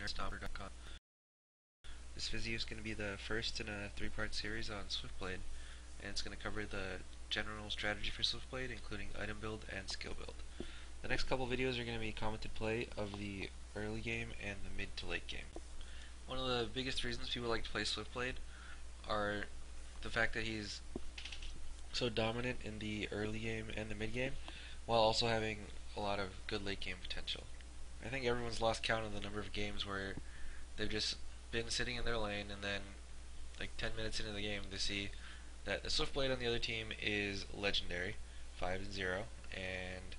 nerdstopper.com. This video is going to be the first in a three-part series on SwiftBlade, and it's going to cover the general strategy for SwiftBlade, including item build and skill build. The next couple videos are going to be commented play of the early game and the mid to late game. One of the biggest reasons people like to play SwiftBlade are the fact that he's so dominant in the early game and the mid game, while also having a lot of good late game potential. I think everyone's lost count of the number of games where they've just been sitting in their lane, and then like 10 minutes into the game they see that the SwiftBlade on the other team is legendary, 5-0, and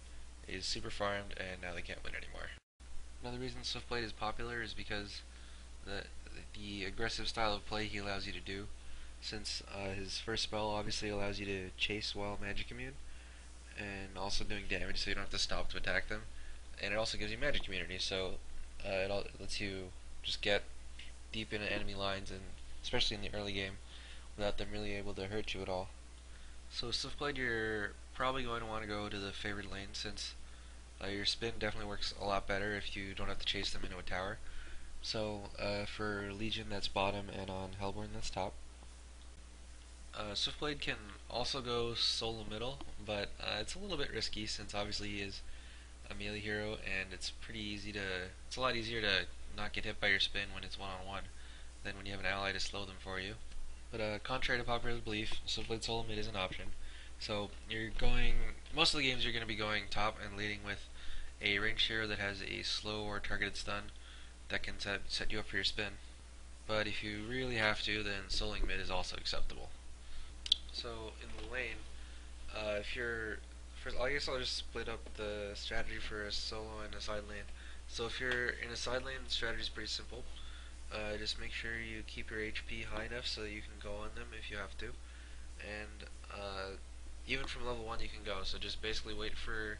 is super farmed, and now they can't win anymore. Another reason SwiftBlade is popular is because the aggressive style of play he allows you to do, since his first spell obviously allows you to chase while magic immune, and also doing damage so you don't have to stop to attack them, and it also gives you magic immunity, so it lets you just get deep into enemy lines, and especially in the early game, without them really able to hurt you at all. So SwiftBlade, you're probably going to want to go to the favored lane, since your spin definitely works a lot better if you don't have to chase them into a tower. So for Legion, that's bottom, and on Hellborn, that's top. SwiftBlade can also go solo middle, but it's a little bit risky, since obviously he is a melee hero, and it's a lot easier to not get hit by your spin when it's one-on-one than when you have an ally to slow them for you. But contrary to popular belief, SwiftBlade solo mid is an option. So most of the games you're going to be going top and leading with a ranged hero that has a slow or targeted stun that can set you up for your spin. But if you really have to, then soloing mid is also acceptable. So in the lane, I guess I'll just split up the strategy for a solo and a side lane. So if you're in a side lane, the strategy is pretty simple. Just make sure you keep your HP high enough so that you can go on them if you have to. And even from level 1 you can go, so just basically wait for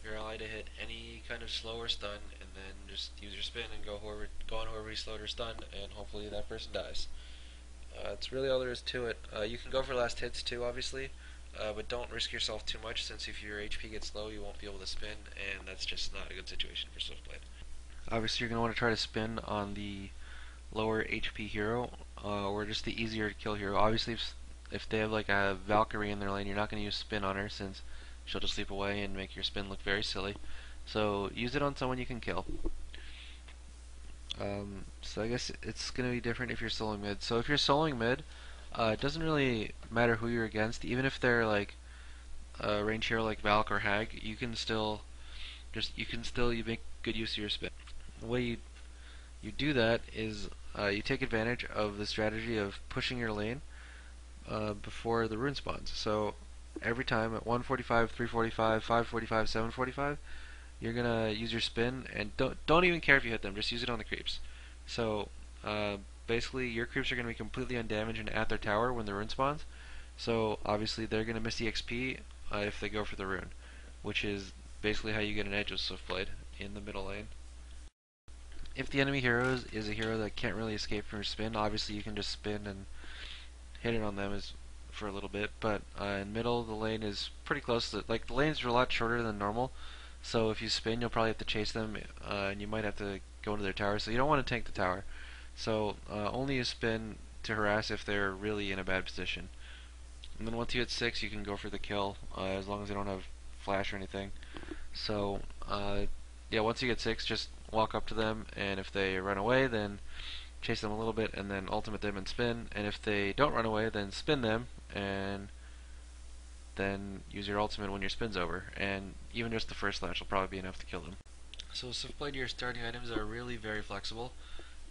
your ally to hit any kind of slow or stun, and then just use your spin and go on whoever he slowed or stunned, and hopefully that person dies. That's really all there is to it. You can go for last hits too, obviously, but don't risk yourself too much, since if your HP gets low you won't be able to spin, and that's just not a good situation for SwiftBlade. Obviously you're going to want to try to spin on the lower HP hero, or just the easier to kill hero. Obviously if they have like a Valkyrie in their lane, you're not going to use spin on her, since she'll just sleep away and make your spin look very silly. So use it on someone you can kill. So I guess it's going to be different if you're soloing mid. So if you're soloing mid, it doesn't really matter who you're against. Even if they're like a range hero like Valk or Hag, you can still you make good use of your spin. The way you do that is you take advantage of the strategy of pushing your lane before the rune spawns. So every time at 145, 345, 545, 745, you're gonna use your spin, and don't even care if you hit them. Just use it on the creeps. So basically, your creeps are gonna be completely undamaged and at their tower when the rune spawns. So obviously, they're gonna miss the XP if they go for the rune, which is basically how you get an edge with SwiftBlade in the middle lane. If the enemy hero is a hero that can't really escape from your spin, obviously you can just spin and hit it on them for a little bit. But in middle, the lane is pretty close. The lanes are a lot shorter than normal. So if you spin, you'll probably have to chase them, and you might have to go into their tower. So you don't want to tank the tower. So only use spin to harass if they're really in a bad position. And then once you hit 6, you can go for the kill, as long as they don't have flash or anything. So yeah, once you get 6, just walk up to them, and if they run away, then chase them a little bit, and then ultimate them and spin. And if they don't run away, then spin them, and then use your ultimate when your spin's over, and even just the first slash will probably be enough to kill them. So SwiftBlade, your starting items are really very flexible,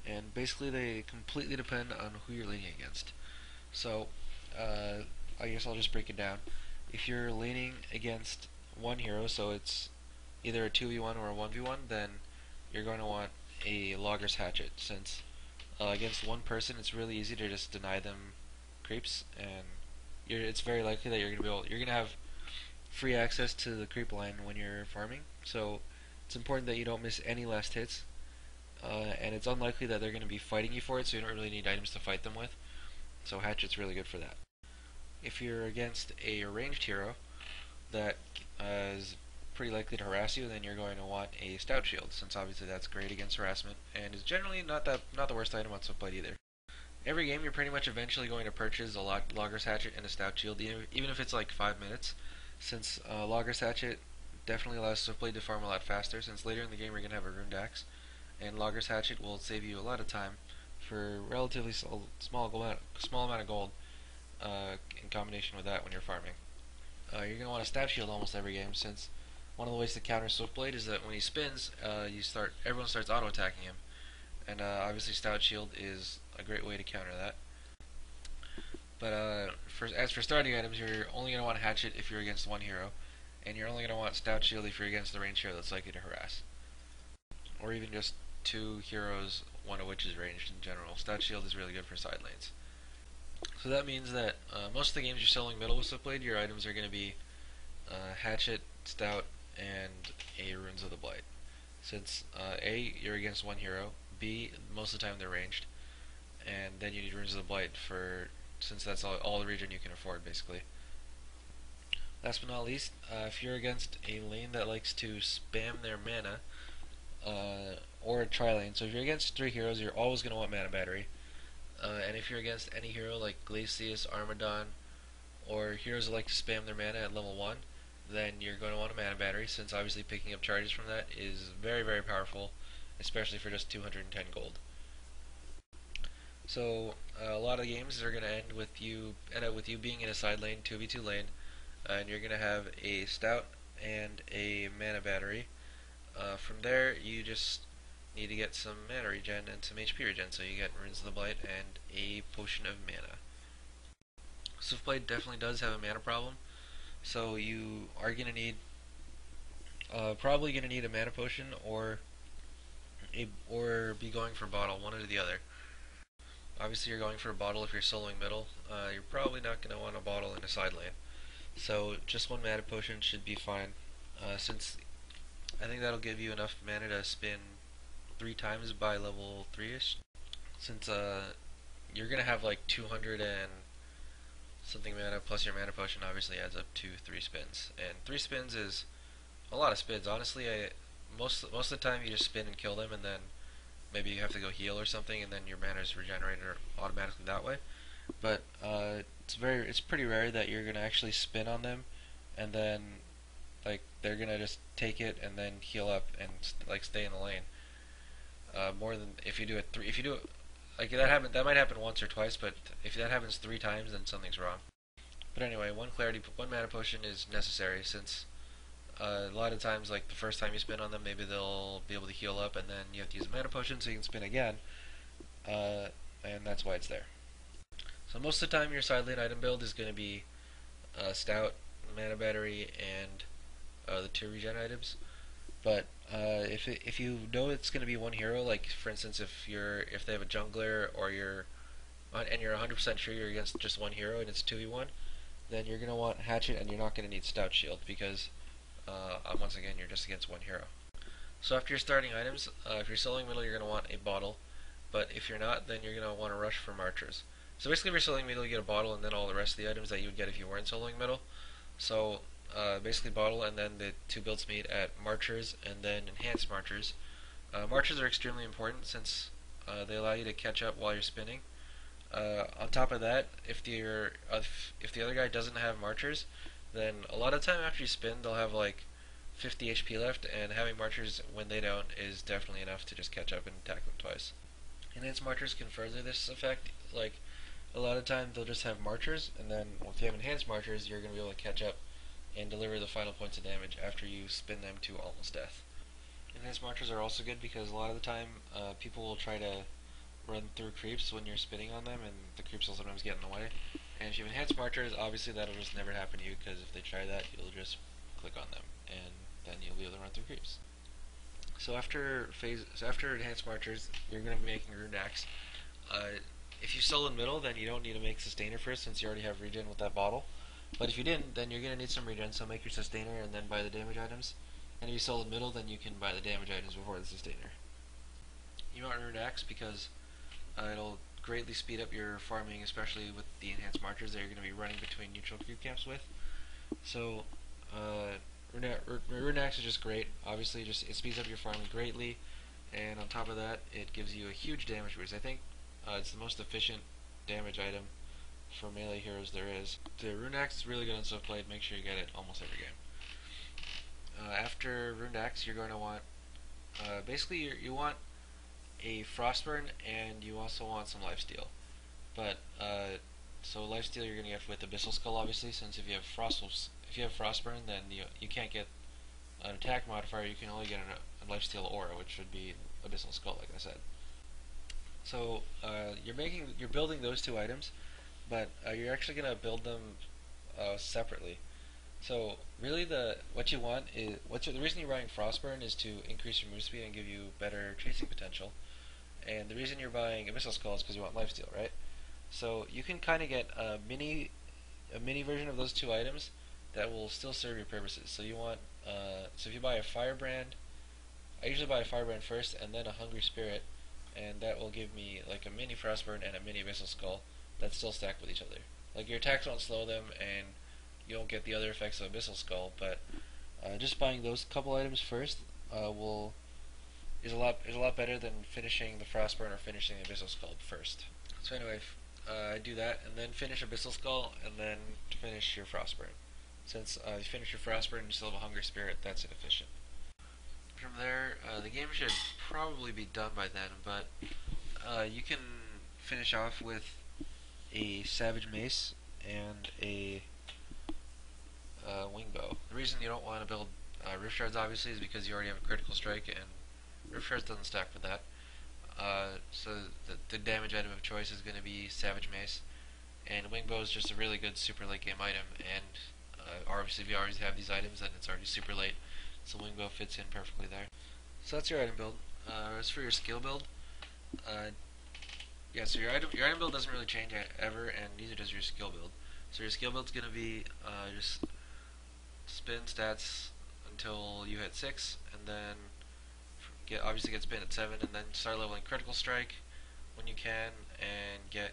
and basically they completely depend on who you're leaning against. So I guess I'll just break it down. If you're leaning against one hero, so it's either a 2v1 or a 1v1, then you're going to want a Logger's Hatchet, since against one person it's really easy to just deny them creeps, and it's very likely that you're going to have free access to the creep line when you're farming. So it's important that you don't miss any last hits, and it's unlikely that they're going to be fighting you for it, so you don't really need items to fight them with. So Hatchet's really good for that. If you're against a ranged hero that is pretty likely to harass you, then you're going to want a stout shield, since obviously that's great against harassment and is generally not the worst item on SwiftBlade either. Every game you're pretty much eventually going to purchase a Logger's Hatchet and a stout shield, even if it's like 5 minutes, since Logger's Hatchet definitely allows SwiftBlade to farm a lot faster, since later in the game we're going to have a Ruined Axe, and Logger's Hatchet will save you a lot of time for relatively small amount of gold in combination with that when you're farming. You're going to want a stout shield almost every game, since one of the ways to counter SwiftBlade is that when he spins, everyone starts auto attacking him, and obviously stout shield is a great way to counter that. But as for starting items, you're only going to want hatchet if you're against one hero, and you're only going to want stout shield if you're against the ranged hero that's likely to harass, or even just two heroes, one of which is ranged in general. Stout shield is really good for side lanes. So that means that most of the games you're selling middle with SwiftBlade, your items are going to be hatchet, stout, and a Runes of the Blight. Since A, you're against one hero, B, most of the time they're ranged, and then you need Runes of the Blight since that's all the region you can afford basically. Last but not least, if you're against a lane that likes to spam their mana, or a tri-lane, so if you're against three heroes, you're always going to want Mana Battery. And if you're against any hero like Glacius, Armadon, or heroes that like to spam their mana at level 1, then you're going to want a Mana Battery, since obviously picking up charges from that is very, very powerful, especially for just 210 gold. So a lot of games are going to end up with you being in a side lane, 2v2 lane, and you're going to have a stout and a Mana Battery. From there, you just need to get some mana regen and some HP regen, so you get Runes of the Blight and a Potion of Mana. SwiftBlade definitely does have a mana problem, so you are going to need probably going to need a mana potion or be going for bottle, one or the other. Obviously, you're going for a bottle if you're soloing middle. You're probably not going to want a bottle in a side lane, so just one mana potion should be fine. Since I think that'll give you enough mana to spin 3 times by level 3ish. Since you're gonna have like 200 and something mana plus your mana potion obviously adds up to 3 spins, and 3 spins is a lot of spins. Honestly, most of the time you just spin and kill them, and then maybe you have to go heal or something, and then your mana is regenerated automatically that way. But it's pretty rare that you're gonna actually spin on them, and then like they're gonna just take it and then heal up and like stay in the lane. More than if you do it like that might happen once or twice, but if that happens 3 times, then something's wrong. But anyway, one mana potion is necessary, since a lot of times, like the first time you spin on them, maybe they'll be able to heal up, and then you have to use a mana potion so you can spin again, and that's why it's there. So most of the time, your side lane item build is going to be stout, mana battery, and the 2 regen items. But if you know it's going to be one hero, like for instance, if they have a jungler and you're 100% sure you're against just one hero and it's 2v1, then you're going to want hatchet and you're not going to need stout shield, because once again you're just against one hero. So after your starting items, if you're selling middle, you're going to want a bottle, but if you're not, then you're going to want to rush for marchers. So basically, if you're selling middle, you get a bottle and then all the rest of the items that you would get if you weren't soloing middle. So basically bottle, and then the 2 builds meet at marchers and then enhanced marchers. Marchers are extremely important since they allow you to catch up while you're spinning. On top of that, if the other guy doesn't have marchers, then a lot of time after you spin, they'll have like 50 HP left, and having marchers when they don't is definitely enough to just catch up and attack them twice. Enhanced marchers can further this effect. Like a lot of times they'll just have marchers, and then if you have enhanced marchers, you're going to be able to catch up and deliver the final points of damage after you spin them to almost death. Enhanced marchers are also good because a lot of the time people will try to run through creeps when you're spinning on them, and the creeps will sometimes get in the way. And if you have enhanced marchers, obviously that'll just never happen to you, because if they try that, you'll just click on them, and then you'll be able to run through creeps. So after enhanced marchers, you're going to be making Ruined Axe. If you solo in middle, then you don't need to make sustainer first, since you already have regen with that bottle. But if you didn't, then you're going to need some regen, so make your sustainer and then buy the damage items. And if you solo in middle, then you can buy the damage items before the sustainer. You want Ruined Axe because it'll greatly speed up your farming, especially with the enhanced marchers that you're going to be running between neutral creep camps with. So Rune Axe is just great. Obviously, just it speeds up your farming greatly, and on top of that, it gives you a huge damage boost. I think it's the most efficient damage item for melee heroes there is. The Rune Axe is really good on SwiftBlade. Make sure you get it almost every game. After Rune Axe, you're going to want basically you want a Frostburn, and you also want some lifesteal. But so lifesteal you're going to get with Abyssal Skull, obviously, since if you have Frostburn, then you can't get an attack modifier. You can only get a lifesteal aura, which would be Abyssal Skull, like I said. So you're building those two items, but you're actually going to build them separately. So really, what you want is the reason you're buying Frostburn is to increase your move speed and give you better chasing potential. And the reason you're buying Abyssal Skull is because you want lifesteal, right? So you can kind of get a mini version of those two items that will still serve your purposes. So you want so if you buy a Firebrand, I usually buy a Firebrand first and then a Hungry Spirit, and that will give me like a mini Frostburn and a mini Abyssal Skull that still stack with each other. Like your attacks won't slow them, and you don't get the other effects of Abyssal Skull, but just buying those couple items first is a lot better than finishing the Frostburn or finishing the Abyssal Skull first. So anyway, I do that and then finish Abyssal Skull and then finish your Frostburn. Since you finish your Frostburn and you still have a Hungry Spirit, that's inefficient. From there, the game should probably be done by then, but you can finish off with a Savage Mace and a Wing Bow. The reason you don't want to build Rift Shards, obviously, is because you already have a Critical Strike, and Rift Shards doesn't stack with that. So the damage item of choice is going to be Savage Mace, and Wing Bow is just a really good super late game item, and obviously if you already have these items, then it's already super late, so Wing Bow fits in perfectly there. So that's your item build. As for your skill build, yeah, so your item build doesn't really change ever, and neither does your skill build. So your skill build is going to be just spin stats until you hit 6, and then obviously get spin at 7, and then start leveling Critical Strike when you can, and get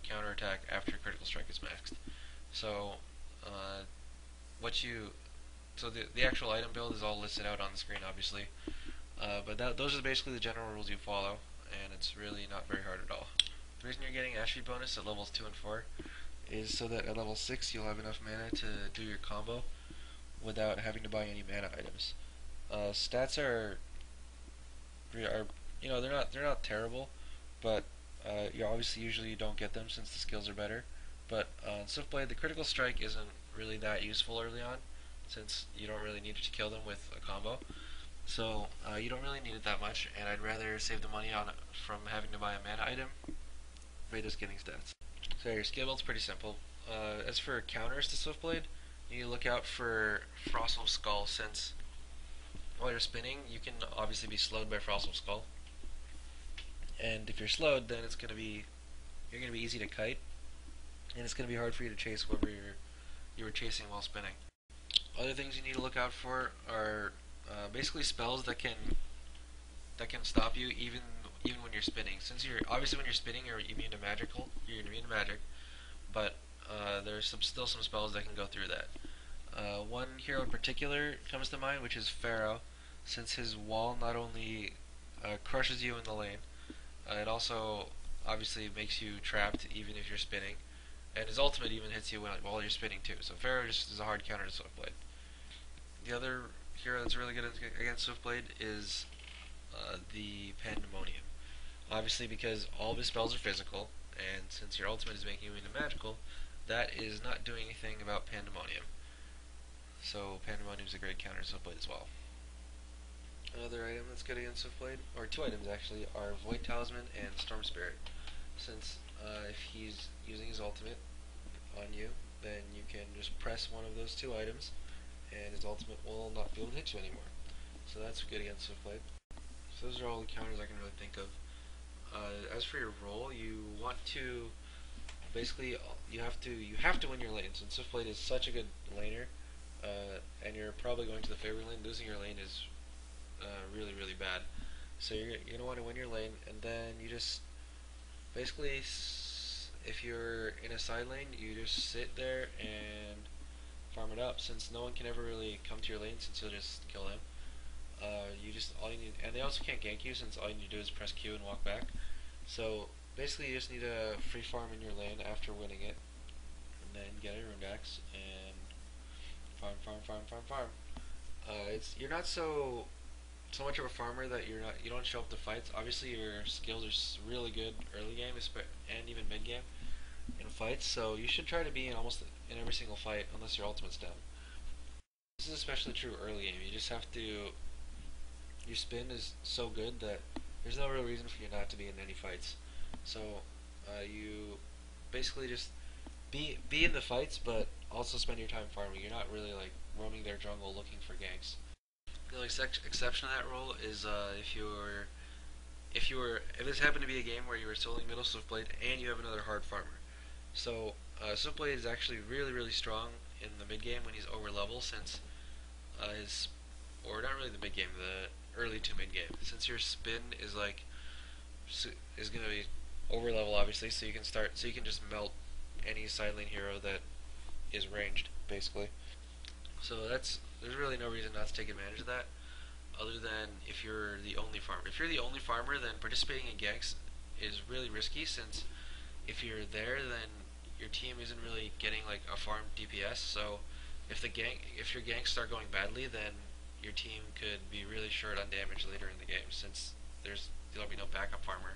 counter attack after Critical Strike is maxed. So the actual item build is all listed out on the screen, obviously, but those are basically the general rules you follow, and it's really not very hard at all. The reason you're getting Ashby bonus at levels 2 and 4 is so that at level 6 you'll have enough mana to do your combo without having to buy any mana items. Stats are they're not terrible, but you obviously usually don't get them since the skills are better. But on SwiftBlade, the Critical Strike isn't really that useful early on, since you don't really need to kill them with a combo. So you don't really need it that much, and I'd rather save the money on it from having to buy a mana item by just getting stats. So your skill build's pretty simple. As for counters to SwiftBlade, you need to look out for Frostwolf Skull, since while you're spinning, you can obviously be slowed by Frostwolf Skull. And if you're slowed, then you're gonna be easy to kite, and it's gonna be hard for you to chase whoever you were chasing while spinning. Other things you need to look out for are basically spells that can stop you even when you're spinning. Since obviously when you're spinning you're immune to magic, but there's still some spells that can go through that. One hero in particular comes to mind, which is Pharaoh, since his wall not only crushes you in the lane, it also obviously makes you trapped even if you're spinning, and his ultimate even hits you while you're spinning too. So Pharaoh just is a hard counter to SwiftBlade. The other hero that's really good against SwiftBlade is the Pandemonium. Obviously, because all of his spells are physical, and since your ultimate is making you into magical, that is not doing anything about Pandemonium. So Pandemonium is a great counter to SwiftBlade as well. Another item that's good against SwiftBlade, or two items actually, are Void Talisman and Storm Spirit. Since if he's using his ultimate on you, then you can just press one of those two items, and his ultimate will not be able to hit you anymore. So that's good against SwiftBlade. So those are all the counters I can really think of. As for your role, you want to basically you have to win your lane. Since SwiftBlade is such a good laner, and you're probably going to the favorite lane, losing your lane is really bad. So you're gonna want to win your lane, and then you just basically, if you're in a side lane, you just sit there and farm it up, since no one can ever really come to your lane since you'll just kill them. You just all you need, and they also can't gank you since all you need to do is press Q and walk back. So basically, you just need to free farm in your lane after winning it, and then get a rune axe and farm, farm, farm, farm, farm. It's you're not so much of a farmer that you don't show up to fights. Obviously, your skills are really good early game, and even mid game in fights. So you should try to be in almost in every single fight, unless your ultimate's down. This is especially true early game. You just have to. Your spin is so good that there's no real reason for you not to be in any fights. So you basically just be in the fights, but also spend your time farming. You're not really like roaming their jungle looking for ganks. The only exception to that rule is if this happened to be a game where you were soloing middle SwiftBlade and you have another hard farmer. So SwiftBlade is actually really strong in the mid game when he's over level, since his or not really the mid game, the early to mid game, since your spin is like is gonna be over level obviously, so you can just melt any side lane hero that is ranged basically. So there's really no reason not to take advantage of that, other than if you're the only farmer. If you're the only farmer, then participating in ganks is really risky, since if you're there, then your team isn't really getting like a farm DPS. So if your ganks start going badly, then your team could be really short on damage later in the game, since there'll be no backup farmer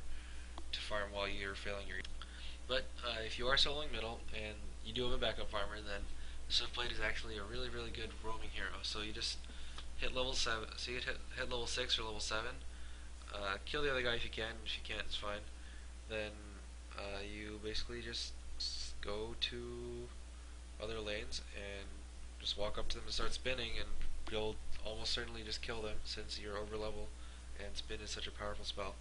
to farm while you're failing your. But if you are soloing middle and you do have a backup farmer, then SwiftBlade is actually a really good roaming hero. So you just hit level 7, so you hit level 6 or level 7, kill the other guy if you can. If you can't, it's fine. Then you basically just go to other lanes and just walk up to them and start spinning, and you'll almost certainly just kill them since you're over level, and spin is such a powerful spell.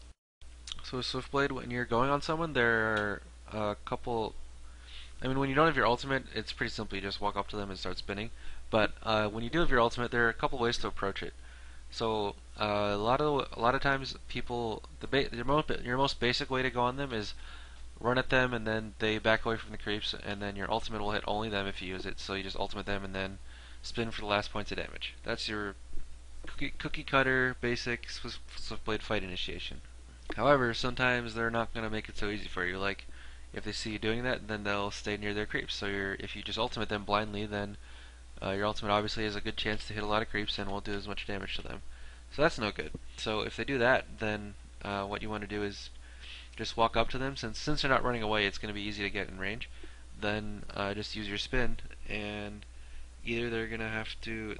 So with SwiftBlade, when you're going on someone, there are a couple. I mean, when you don't have your ultimate, it's pretty simple. You just walk up to them and start spinning. But when you do have your ultimate, there are a couple ways to approach it. So a lot of times, people your most basic way to go on them is run at them, and then they back away from the creeps, and then your ultimate will hit only them if you use it. So you just ultimate them and then spin for the last points of damage. That's your cookie cutter basic SwiftBlade fight initiation. However, sometimes they're not going to make it so easy for you. Like, if they see you doing that, then they'll stay near their creeps. So if you just ultimate them blindly, then your ultimate obviously has a good chance to hit a lot of creeps and won't do as much damage to them. So that's no good. So if they do that, then what you want to do is just walk up to them. Since they're not running away, it's going to be easy to get in range. Then just use your spin, and either they're going to have to.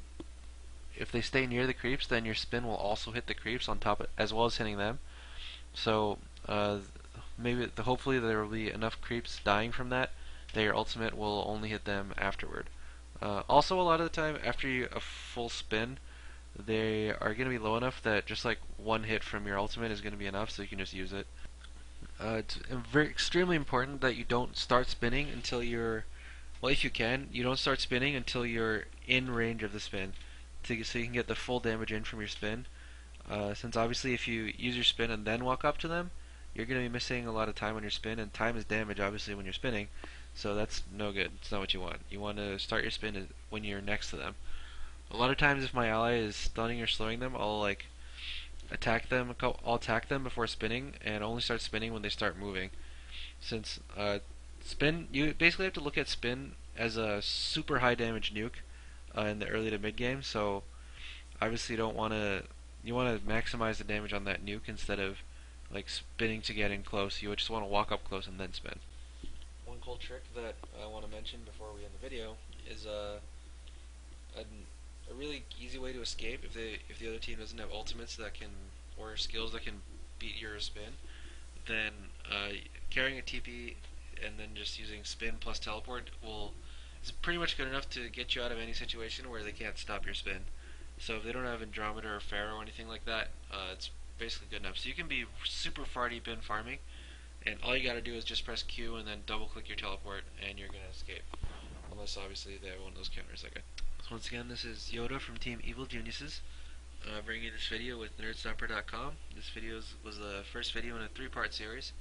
If they stay near the creeps, then your spin will also hit the creeps on top, as well as hitting them. So hopefully there will be enough creeps dying from that your ultimate will only hit them afterward. Also, a lot of the time after a full spin, they are going to be low enough that just like one hit from your ultimate is going to be enough, so you can just use it. It's extremely important that you don't start spinning until if you can, you don't start spinning until you're in range of the spin, so you can get the full damage in from your spin. Since obviously if you use your spin and then walk up to them, you're going to be missing a lot of time on your spin, and time is damage obviously when you're spinning, so that's no good. It's not what you want. You want to start your spin when you're next to them. A lot of times if my ally is stunning or slowing them, I'll attack them before spinning, and only start spinning when they start moving. Since spin, you basically have to look at spin as a super high damage nuke in the early to mid game, so obviously you want to maximize the damage on that nuke instead of like spinning to get in close. You just want to walk up close and then spin. One cool trick that I want to mention before we end the video is a really easy way to escape if the other team doesn't have ultimates or skills that can beat your spin. Then carrying a TP and then just using spin plus teleport is pretty much good enough to get you out of any situation where they can't stop your spin. So if they don't have Andromeda or Pharaoh or anything like that, it's basically good enough. So you can be super far deep in farming, and all you gotta do is just press Q and then double click your teleport, and you're gonna escape. Unless obviously they have one of those counters like So once again, this is Yoda from Team Evil Geniuses, bringing you this video with nerdstopper.com. This video was the first video in a 3-part series.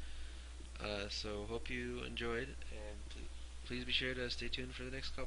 So hope you enjoyed, and please be sure to stay tuned for the next couple.